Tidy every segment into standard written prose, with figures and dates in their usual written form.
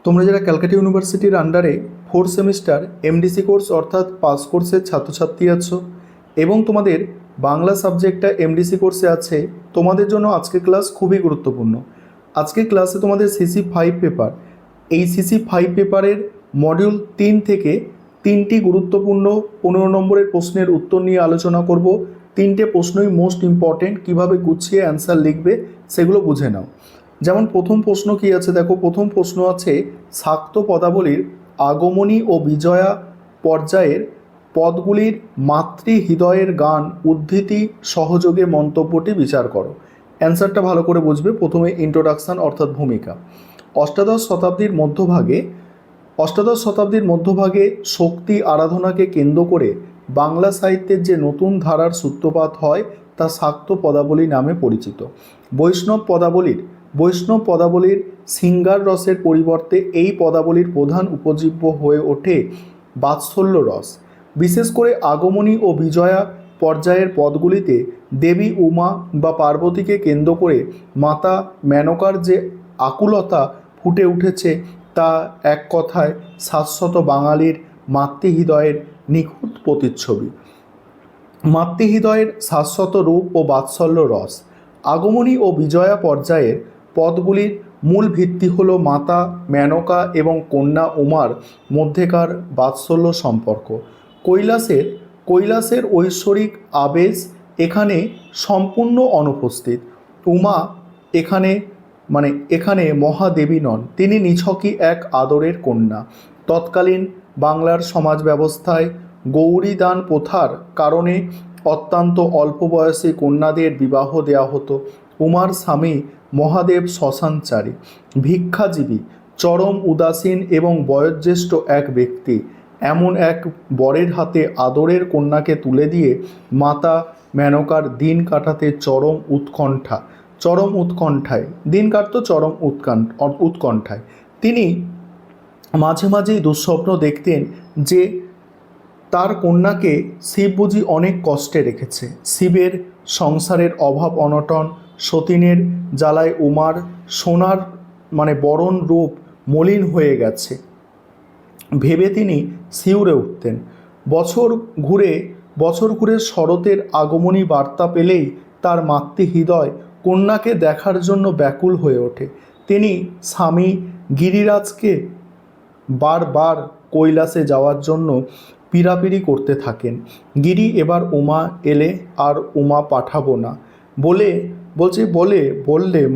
তোমরা যারা ক্যালকাটা ইউনিভার্সিটির আন্ডারে 4th সেমিস্টার এমডিসি কোর্স অর্থাৎ পাস কোর্সের ছাত্রছাত্রী আছো এবং তোমাদের বাংলা সাবজেক্টটা এমডিসি কোর্সে আছে, তোমাদের জন্য আজকের ক্লাস খুবই গুরুত্বপূর্ণ। আজকের ক্লাসে তোমাদের সিসি 5 পেপার, এই সিসি 5 পেপারের মডিউল 3 থেকে 3টি গুরুত্বপূর্ণ 15 নম্বরের প্রশ্নের উত্তর নিয়ে আলোচনা করব। 3টে প্রশ্নই মোস্ট ইম্পর্টেন্ট, কীভাবে গুছিয়ে অ্যান্সার লিখবে সেগুলো বুঝে নাও। যেমন প্রথম প্রশ্ন কি আছে দেখো, প্রথম প্রশ্ন আছে শাক্ত পদাবলীর আগমনী ও বিজয়া পর্যায়ের পদগুলির মাতৃহৃদয়ের গান উদ্ধৃতি সহযোগে মন্তব্যটি বিচার করো। অ্যান্সারটা ভালো করে বুঝবে। প্রথমে ইন্ট্রোডাকশান অর্থাৎ ভূমিকা। অষ্টাদশ শতাব্দীর মধ্যভাগে শক্তি আরাধনাকে কেন্দ্র করে বাংলা সাহিত্যের যে নতুন ধারার সূত্রপাত হয় তা শাক্ত পদাবলী নামে পরিচিত। বৈষ্ণব পদাবলীর শৃঙ্গার রসের পরিবর্তে এই পদাবলীর প্রধান উপজীব্য হয়ে ওঠে বাৎসল্য রস। বিশেষ করে আগমনী ও বিজয়া পর্যায়ের পদগুলিতে দেবী উমা বা পার্বতীকে কেন্দ্র করে মাতা মেনকার যে আকুলতা ফুটে উঠেছে তা এক কথায় শাশ্বত বাঙালির মাতৃহৃদয়ের নিখুঁত প্রতিচ্ছবি। মাতৃহৃদয়ের শাশ্বত রূপ ও বাৎসল্য রস। আগমনী ও বিজয়া পর্যায়ের পদগুলির মূল ভিত্তি হল মাতা মেনকা এবং কন্যা উমার মধ্যেকার বাৎসল্য সম্পর্ক। কৈলাসের ঐশ্বরিক আবেশ এখানে সম্পূর্ণ অনুপস্থিত। উমা এখানে মহাদেবী নন, তিনি নিছকই এক আদরের কন্যা। তৎকালীন বাংলার সমাজ ব্যবস্থায় গৌরী দান প্রথার কারণে অত্যন্ত অল্প বয়সী কন্যাদের বিবাহ দেওয়া হতো। উমার স্বামী মহাদেব শ্মশানচারী, ভিক্ষাজীবী, চরম উদাসীন এবং বয়োজ্যেষ্ঠ এক ব্যক্তি। এমন এক বরের হাতে আদরের কন্যাকে তুলে দিয়ে মাতা মেনকার দিন কাটাতে চরম উৎকণ্ঠায় তিনি মাঝে মাঝেই দুঃস্বপ্ন দেখতেন যে তার কন্যাকে শিব বুঝি অনেক কষ্টে রেখেছে। শিবের সংসারের অভাব অনটন, সতীনের জ্বালায় উমার সোনার বরণ রূপ মলিন হয়ে গেছে ভেবে তিনি শিউরে উঠতেন। বছর ঘুরে শরতের আগমনী বার্তা পেলেই তার মাতৃহৃদয় কন্যাকে দেখার জন্য ব্যাকুল হয়ে ওঠে। তিনি স্বামী গিরিরাজকে বারবার কৈলাসে যাওয়ার জন্য পীড়াপিড়ি করতে থাকেন। গিরি এবার উমা এলে আর উমা পাঠাবো না বললে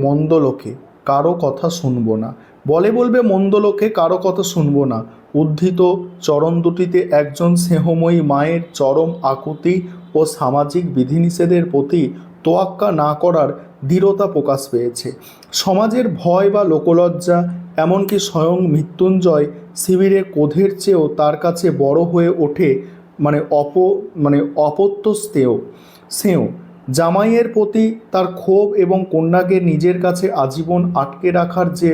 মন্দ লোকে কারো কথা শুনবো না, বলবে মন্দ লোকে কারো কথা শুনবো না। উদ্ধৃত চরণ দুটিতে একজন স্নেহময়ী মায়ের চরম আকুতি ও সামাজিক বিধিনিষেধের প্রতি তোয়াক্কা না করার দৃঢ়তা প্রকাশ পেয়েছে। সমাজের ভয় বা লোকলজ্জা, এমনকি স্বয়ং মৃত্যুঞ্জয় শিবিরে ক্রোধের চেয়েও তার কাছে বড় হয়ে ওঠে অপত্য স্নেহ। জামাইয়ের প্রতি তার ক্ষোভ এবং কন্যাকে নিজের কাছে আজীবন আটকে রাখার যে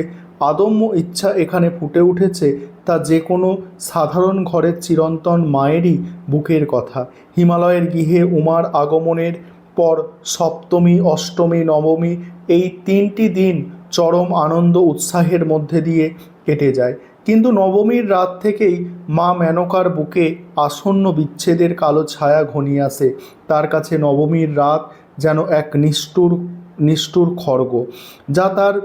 আদম্য ইচ্ছা এখানে ফুটে উঠেছে তা যে কোনো সাধারণ ঘরের চিরন্তন মায়েরই বুকের কথা। হিমালয়ের গৃহে উমার আগমনের পর সপ্তমী, অষ্টমী, নবমী এই 3টি দিন চরম আনন্দ উৎসাহের মধ্যে দিয়ে কেটে যায়। কিন্তু নবমীর রাত থেকেই মা মেনকার বুকে আসন্ন বিচ্ছেদের কালো ছায়া ঘনিয়ে আসে। তার কাছে নবমীর রাত যেন এক নিষ্ঠুর খড়গ, যা তার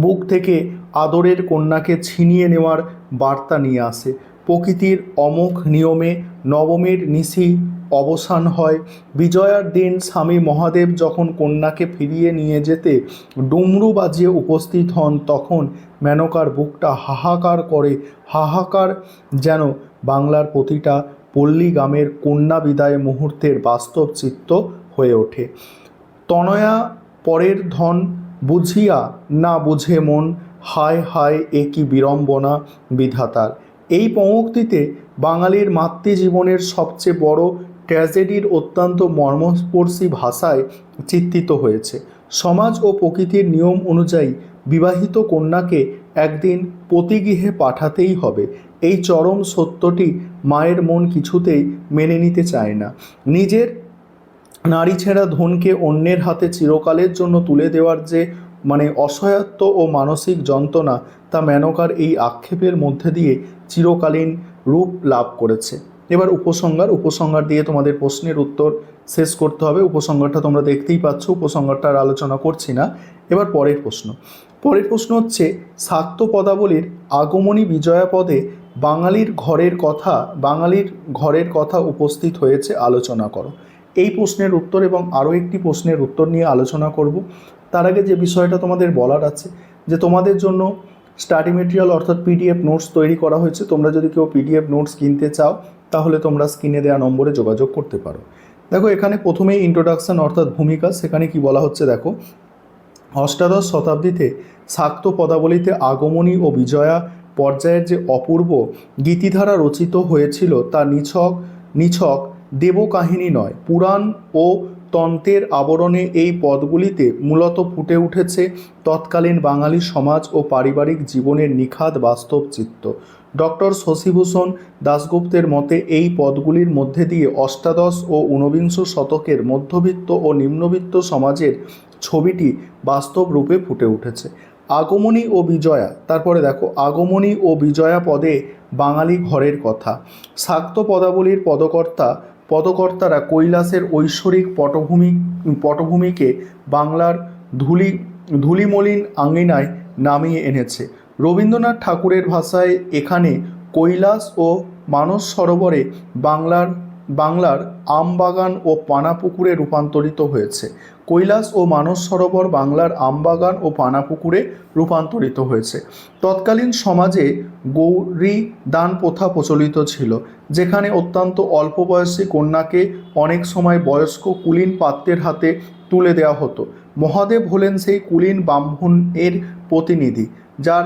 বুক থেকে আদরের কন্যাকে ছিনিয়ে নেওয়ার বার্তা নিয়ে আসে। প্রকৃতির অমোঘ নিয়মে নবমীর নিশি অবসান হয়। বিজয়ার দিন স্বামী মহাদেব যখন কন্যাকে ফিরিয়ে নিয়ে যেতে ডুমরু বাজিয়ে উপস্থিত হন, তখন মেনকার বুকটা হাহাকার যেন বাংলার প্রতিটা পল্লী গ্রামের কন্যা বিদায় মুহূর্তের বাস্তব চিত্র হয়ে ওঠে। তনয়া পরের ধন বুঝিয়া না বুঝে মন, হায় হায় এ কি বিড়ম্বনা বিধাতার। এই পঙ্ক্তিতে বাঙালির মাতৃজীবনের সবচেয়ে বড় ট্র্যাজেডির অত্যন্ত মর্মস্পর্শী ভাষায় চিত্রিত হয়েছে। সমাজ ও প্রকৃতির নিয়ম অনুযায়ী বিবাহিত কন্যাকে একদিন পতিগৃহে পাঠাতেই হবে। এই চরম সত্যটি মায়ের মন কিছুতেই মেনে নিতে চায় না। নিজের নারী ছেঁড়া ধনকে অন্যের হাতে চিরকালের জন্য তুলে দেওয়ার যে মানে অসহায়ত্ব ও মানসিক যন্ত্রণা তা মেনকার এই আক্ষেপের মধ্যে দিয়ে চিরকালীন রূপ লাভ করেছে। এবার উপসংহার দিয়ে তোমাদের প্রশ্নের উত্তর শেষ করতে হবে। উপসংহারটা তোমরা দেখতেই পাচ্ছ, উপসংহারটার আলোচনা করছি না। এবার পরের প্রশ্ন হচ্ছে, শাক্ত পদাবলীর আগমনী বিজয়া পদে বাঙালির ঘরের কথা উপস্থিত হয়েছে, আলোচনা করো। এই প্রশ্নের উত্তর এবং আরও একটি প্রশ্নের উত্তর নিয়ে আলোচনা করব। তার আগে যে বিষয়টা তোমাদের বলার আছে, যে তোমাদের জন্য স্টাডি মেটেরিয়াল অর্থাৎ পিডিএফ নোটস তৈরি করা হয়েছে। তোমরা যদি কেউ পিডিএফ নোটস কিনতে চাও তাহলে তোমরা স্ক্রিনে দেওয়া নম্বরে যোগাযোগ করতে পারো। দেখো, এখানে প্রথমেই ইন্ট্রোডাকশন অর্থাৎ ভূমিকা, সেখানে কি বলা হচ্ছে দেখো, অষ্টাদশ শতাব্দীতে শাক্ত পদাবলীতে আগমনী ও বিজয়া পর্যায়ের যে অপূর্ব গীতিধারা রচিত হয়েছিল তা নিছক দেবকাহিনী নয়, পুরাণ ও তন্ত্রের আবরণে এই পদগুলিতে মূলত ফুটে উঠেছে তৎকালীন বাঙালি সমাজ ও পারিবারিক জীবনের নিখাদ বাস্তব চিত্র। ডক্টর শশীভূষণ দাশগুপ্তের মতে এই পদগুলির মধ্যে দিয়ে অষ্টাদশ ও ঊনবিংশ শতকের মধ্যবিত্ত ও নিম্নবিত্ত সমাজের ছবিটি বাস্তব রূপে ফুটে উঠেছে। আগমনী ও বিজয়া, তারপরে দেখো, আগমনী ও বিজয়া পদে বাঙালি ঘরের কথা। শাক্ত পদাবলীর পদকর্তারা কৈলাসের ঐশ্বরিক পটভূমিকে বাংলার ধূলিমলিন আঙিনায় নামিয়ে এনেছে। রবীন্দ্রনাথ ঠাকুরের ভাষায় এখানে কৈলাস ও মানস সরোবরে বাংলার আমবাগান ও পানাপুকুরে রূপান্তরিত হয়েছে। কৈলাস ও মানস সরোবর বাংলার আমবাগান ও পানাপুকুরে রূপান্তরিত হয়েছে। তৎকালীন সমাজে গৌরী দান প্রথা প্রচলিত ছিল, যেখানে অত্যন্ত অল্প বয়সী কন্যাকে অনেক সময় বয়স্ক কুলীন পাত্রের হাতে তুলে দেওয়া হতো। মহাদেব হলেন সেই কুলীন ব্রাহ্মণের প্রতিনিধি, যার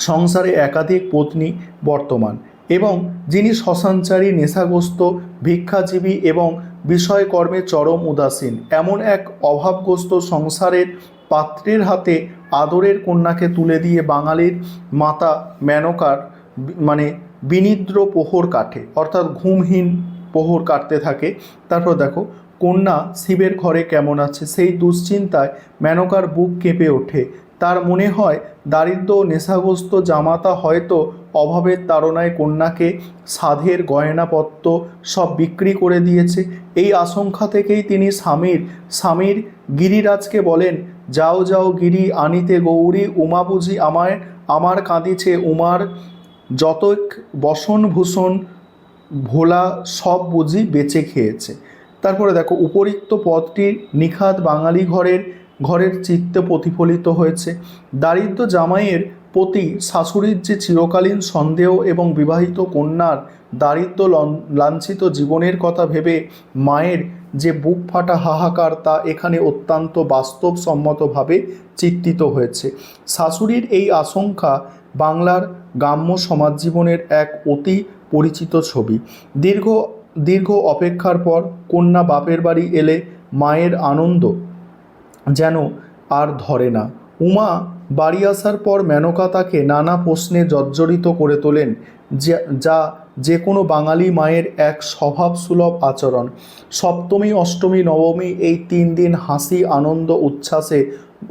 সংসারে একাধিক পত্নী বর্তমান এবং যিনি শ্মশানচারী, নেশাগ্রস্ত, ভিক্ষাজীবী এবং বিষয়কর্মে চরম উদাসীন। এমন এক অভাবগ্রস্ত সংসারের পাত্রের হাতে আদরের কন্যাকে তুলে দিয়ে বাঙালির মাতা মেনকার বিনিদ্র প্রহর কাটে, অর্থাৎ ঘুমহীন প্রহর কাটতে থাকে। তারপর দেখো, কন্যা শিবের ঘরে কেমন আছে, সেই দুশ্চিন্তায় মেনকার বুক কেঁপে ওঠে। তার মনে হয় দারিদ্র নেশাগ্রস্ত জামাতা হয়তো অভাবের তাড়নায় কন্যাকে সাধের গয়নাপত্র সব বিক্রি করে দিয়েছে। এই আশঙ্কা থেকেই তিনি স্বামীর গিরিরাজকে বলেন, যাও যাও গিরি আনিতে গৌরী, উমা বুঝি আমার কাঁদিছে, উমার যতক বসনভূষণ ভোলা সব বুঝি বেচে খেয়েছে। তারপরে দেখো, উপরিক্ত পদটির নিখাদ বাঙালি ঘরের চিত্তে প্রতিফলিত হয়েছে। দারিদ্র জামাইয়ের প্রতি শাশুড়ির যে চিরকালীন সন্দেহ এবং বিবাহিত কন্যার দারিদ্র লাঞ্ছিত জীবনের কথা ভেবে মায়ের যে বুক ফাটা হাহাকার, তা এখানে অত্যন্ত বাস্তবসম্মতভাবে চিত্রিত হয়েছে। শাশুড়ির এই আশঙ্কা বাংলার গ্রাম্য সমাজ জীবনের এক অতি পরিচিত ছবি। দীর্ঘ অপেক্ষার পর কন্যা বাপের বাড়ি এলে মায়ের আনন্দ যেন আর ধরে না। উমা বাড়ি আসার পর মেনকা তাকে নানা প্রশ্নে জর্জরিত করে তোলেন, যা যে কোনো বাঙালি মায়ের এক স্বভাবসুলভ আচরণ। সপ্তমী, অষ্টমী, নবমী এই 3 দিন হাসি, আনন্দ,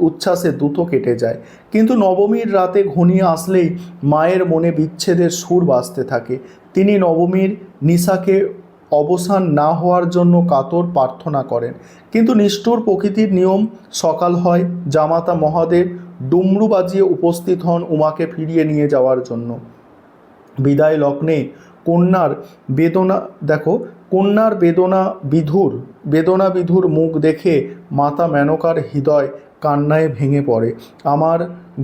উচ্ছ্বাসে দ্রুত কেটে যায়, কিন্তু নবমীর রাতে ঘনিয়ে আসলেই মায়ের মনে বিচ্ছেদের সুর বাজতে থাকে। তিনি নবমীর নিশাকে অবসান না হওয়ার জন্য কাতর প্রার্থনা করেন, কিন্তু নিষ্ঠুর প্রকৃতির নিয়ম। সকাল হয়, জামাতা মহাদেব ডুমরু বাজিয়ে উপস্থিত হন উমাকে ফিরিয়ে নিয়ে যাওয়ার জন্য। বিদায় লগ্নে কন্যার বেদনা বিধুর মুখ দেখে মাতা মেনকার হৃদয় কান্নায় ভেঙে পড়ে। আমার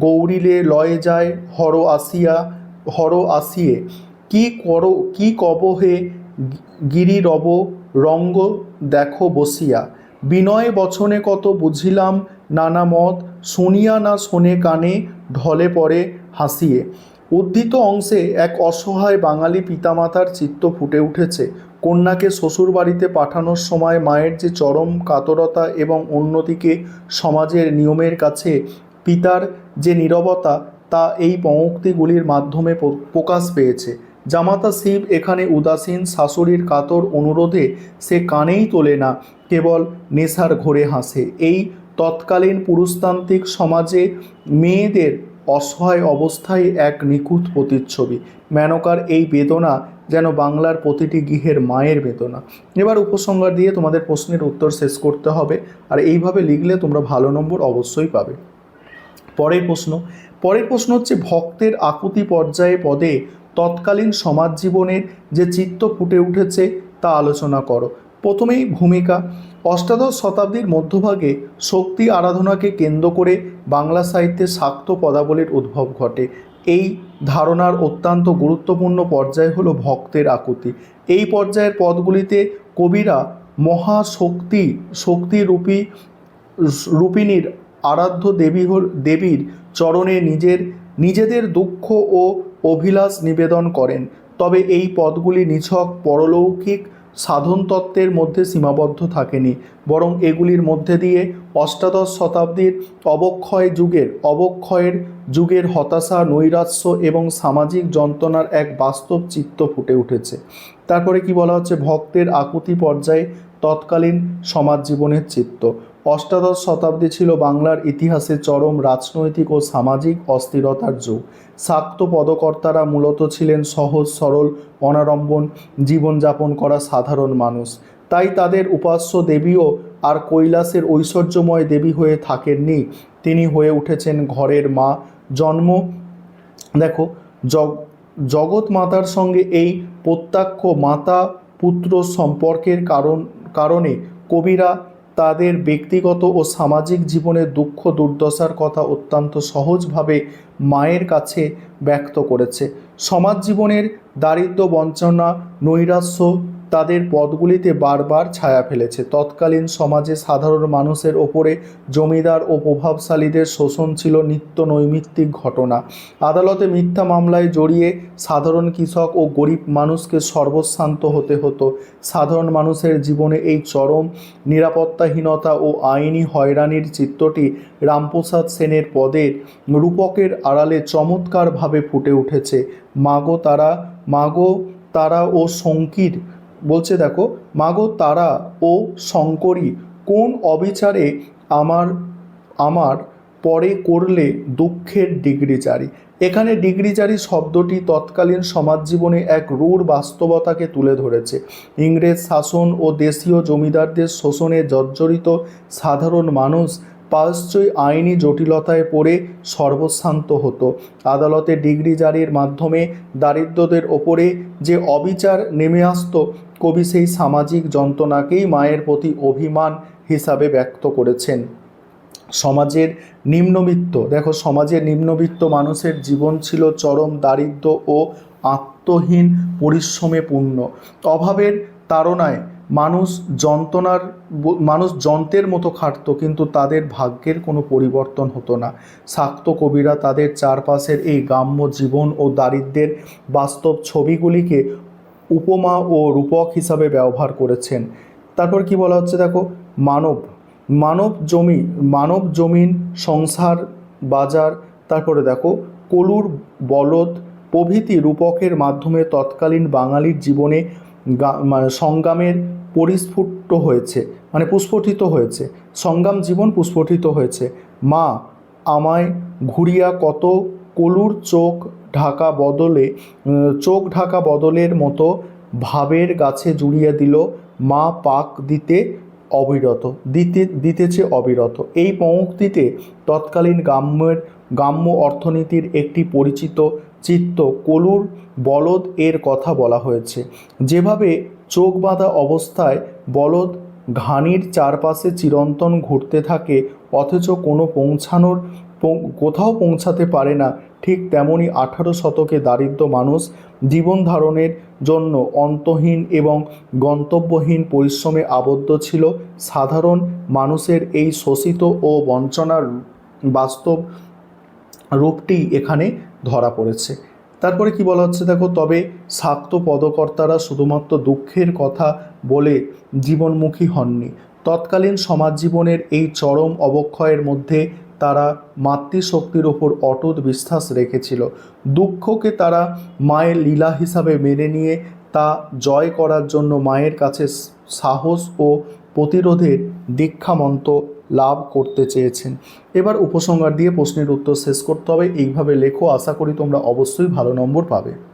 গৌরীলে লয়ে যায় হর আসিয়ে, কি কব হে গিরি রব রঙ্গ দেখো বসিয়া, বিনয় বচনে কত বুঝিলাম নানা মত, শুনিয়া না শোনে কানে ঢলে পড়ে হাসিয়ে। উদ্ধৃত অংশে এক অসহায় বাঙালি পিতামাতার চিত্ত ফুটে উঠেছে। কন্যাকে শ্বশুরবাড়িতে পাঠানোর সময় মায়ের যে চরম কাতরতা এবং অন্যদিকে সমাজের নিয়মের কাছে পিতার যে নীরবতা, তা এই পঙ্ক্তিগুলির মাধ্যমে প্রকাশ পেয়েছে। জামাতা শিব এখানে উদাসীন, শাশুড়ির কাতর অনুরোধে সে কানেই তোলে না, কেবল নেশার ঘোরে হাসে। এই তৎকালীন পুরুষতান্ত্রিক সমাজে মেয়েদের অসহায় অবস্থায় এক নিখুঁত প্রতিচ্ছবি। মেনকার এই বেদনা যেন বাংলার প্রতিটি গৃহের মায়ের বেদনা। এবার উপসংহার দিয়ে তোমাদের প্রশ্নের উত্তর শেষ করতে হবে, আর এইভাবে লিখলে তোমরা ভালো নম্বর অবশ্যই পাবে। পরের প্রশ্ন হচ্ছে, ভক্তের আকুতি পর্যায়ে পদে তৎকালীন সমাজ জীবনের যে চিত্র ফুটে উঠেছে তা আলোচনা করো। প্রথমেই ভূমিকা। অষ্টাদশ শতাব্দীর মধ্যভাগে শক্তি আরাধনাকে কেন্দ্র করে বাংলা সাহিত্যে শাক্ত পদাবলীর উদ্ভব ঘটে। এই ধারণার অত্যন্ত গুরুত্বপূর্ণ পর্যায় হলো ভক্তের আকুতি। এই পর্যায়ের পদগুলিতে কবিরা শক্তি রূপিণীর আরাধ্য দেবীর চরণে নিজেদের দুঃখ ও অভিলাষ নিবেদন করেন। তবে এই পদগুলি নিছক পরলৌকিক সাধনতত্ত্বের মধ্যে সীমাবদ্ধ থাকেনি, বরং এগুলির মধ্যে দিয়ে অষ্টাদশ শতাব্দীর অবক্ষয়ের যুগের হতাশা, নৈরাশ্য এবং সামাজিক যন্ত্রণার এক বাস্তব চিত্র ফুটে উঠেছে। তারপরে কি বলা হচ্ছে, ভক্তের আকুতি পর্যায়ে তৎকালীন সমাজ জীবনের চিত্র। অষ্টাদশ শতাব্দী ছিল বাংলার ইতিহাসে চরম রাজনৈতিক ও সামাজিক অস্থিরতার যুগ। শাক্ত পদকর্তারা মূলত ছিলেন সহজ সরল অনাড়ম্বর জীবনযাপন করা সাধারণ মানুষ। তাই তাদের উপাস্য দেবীও আর কৈলাসের ঐশ্বর্যময় দেবী হয়ে থাকেননি, তিনি হয়ে উঠেছেন ঘরের মা। জগৎ মাতার সঙ্গে এই প্রত্যক্ষ মাতা পুত্র সম্পর্কের কারণে কবিরা তাদের ব্যক্তিগত ও সামাজিক জীবনের দুঃখ দুর্দশার কথা অত্যন্ত সহজভাবে মায়ের কাছে ব্যক্ত করেছে। সমাজ জীবনের দারিদ্র্য, বঞ্চনা, নৈরাশ্য তাদের পদগুলিতে বারবার ছায়া ফেলেছে। তৎকালীন সমাজে সাধারণ মানুষের ওপরে জমিদার ও প্রভাবশালীদের শোষণ ছিল নিত্য নৈমিত্তিক ঘটনা। আদালতে মিথ্যা মামলায় জড়িয়ে সাধারণ কৃষক ও গরিব মানুষকে সর্বস্বান্ত হতে হতো। সাধারণ মানুষের জীবনে এই চরম নিরাপত্তাহীনতা ও আইনি হয়রানির চিত্রটি রামপ্রসাদ সেনের পদের রূপকের আড়ালে চমৎকারভাবে ফুটে উঠেছে। মাগো তারা ও শঙ্কীর বলছে, দেখো, মাগো তারা ও শঙ্করী কোন অবিচারে আমার পরে করলে দুঃখের ডিগ্রিচারি। এখানে ডিগ্রিচারি শব্দটি তৎকালীন সমাজ জীবনে এক রূঢ় বাস্তবতাকে তুলে ধরেছে। ইংরেজ শাসন ও দেশীয় জমিদারদের শোষণে জর্জরিত সাধারণ মানুষ প্রায়শই আইনি জটিলতায় পড়ে সর্বস্বান্ত হতো। আদালতে ডিগ্রি জারির মাধ্যমে দারিদ্রদের ওপরে যে অবিচার নেমে আসত, কবি সেই সামাজিক যন্ত্রণাকেই মায়ের প্রতি অভিমান হিসাবে ব্যক্ত করেছেন। সমাজের নিম্নবিত্ত মানুষের জীবন ছিল চরম দারিদ্র ও আত্মহীন পরিশ্রমে পূর্ণ। অভাবের তাড়নায় মানুষ যন্ত্রের মতো খাটত, কিন্তু তাদের ভাগ্যের কোনো পরিবর্তন হতো না। শাক্ত কবিরা তাদের চারপাশের এই গ্রাম্য জীবন ও দারিদ্র্যের বাস্তব ছবিগুলিকে উপমা ও রূপক হিসাবে ব্যবহার করেছেন। তারপর কি বলা হচ্ছে, দেখো, মানব জমিন, সংসার, বাজার, তারপরে দেখো কলুর, বলদ প্রভৃতি রূপকের মাধ্যমে তৎকালীন বাঙালির জীবনে সংগ্রামের পুস্ফুটিত হয়েছে। সংগ্রাম জীবন পুস্ফুটিত হয়েছে। মা আমায় ঘুরিয়া কত কলুর চোখ ঢাকা বদলের মতো ভাবের গাছে জুড়িয়ে দিল, মা পাক দিতেছে অবিরত। এই পংক্তিতে তৎকালীন গ্রাম্য অর্থনীতির একটি পরিচিত চিত্র কলুর বলদ এর কথা বলা হয়েছে। যেভাবে চোখ বাঁধা অবস্থায় বলদ ঘানির চারপাশে চিরন্তন ঘুরতে থাকে, অথচ কোথাও পৌঁছাতে পারে না, ঠিক তেমনি 18 শতকে দারিদ্র মানুষ জীবন ধারণের জন্য অন্তহীন এবং গন্তব্যহীন পরিশ্রমে আবদ্ধ ছিল। সাধারণ মানুষের এই শোষিত ও বঞ্চনার বাস্তব রূপটি এখানে ধরা পড়েছে। তারপরে কি বলা হচ্ছে, দেখো, তবে শাক্ত পদকর্তারা শুধুমাত্র দুঃখের কথা বলে জীবনমুখী হননি। তৎকালীন সমাজ জীবনের এই চরম অবক্ষয়ের মধ্যে তারা মাতৃশক্তির ওপর অটুট বিশ্বাস রেখেছিল। দুঃখকে তারা মায়ের লীলা হিসাবে মেনে নিয়ে তা জয় করার জন্য মায়ের কাছে সাহস ও প্রতিরোধের দীক্ষামন্ত্র লাভ করতে চেয়েছেন। এবার উপসংহার দিয়ে প্রশ্নের উত্তর শেষ করতে হবে। এইভাবে লেখো, আশা করি তোমরা অবশ্যই ভালো নম্বর পাবে।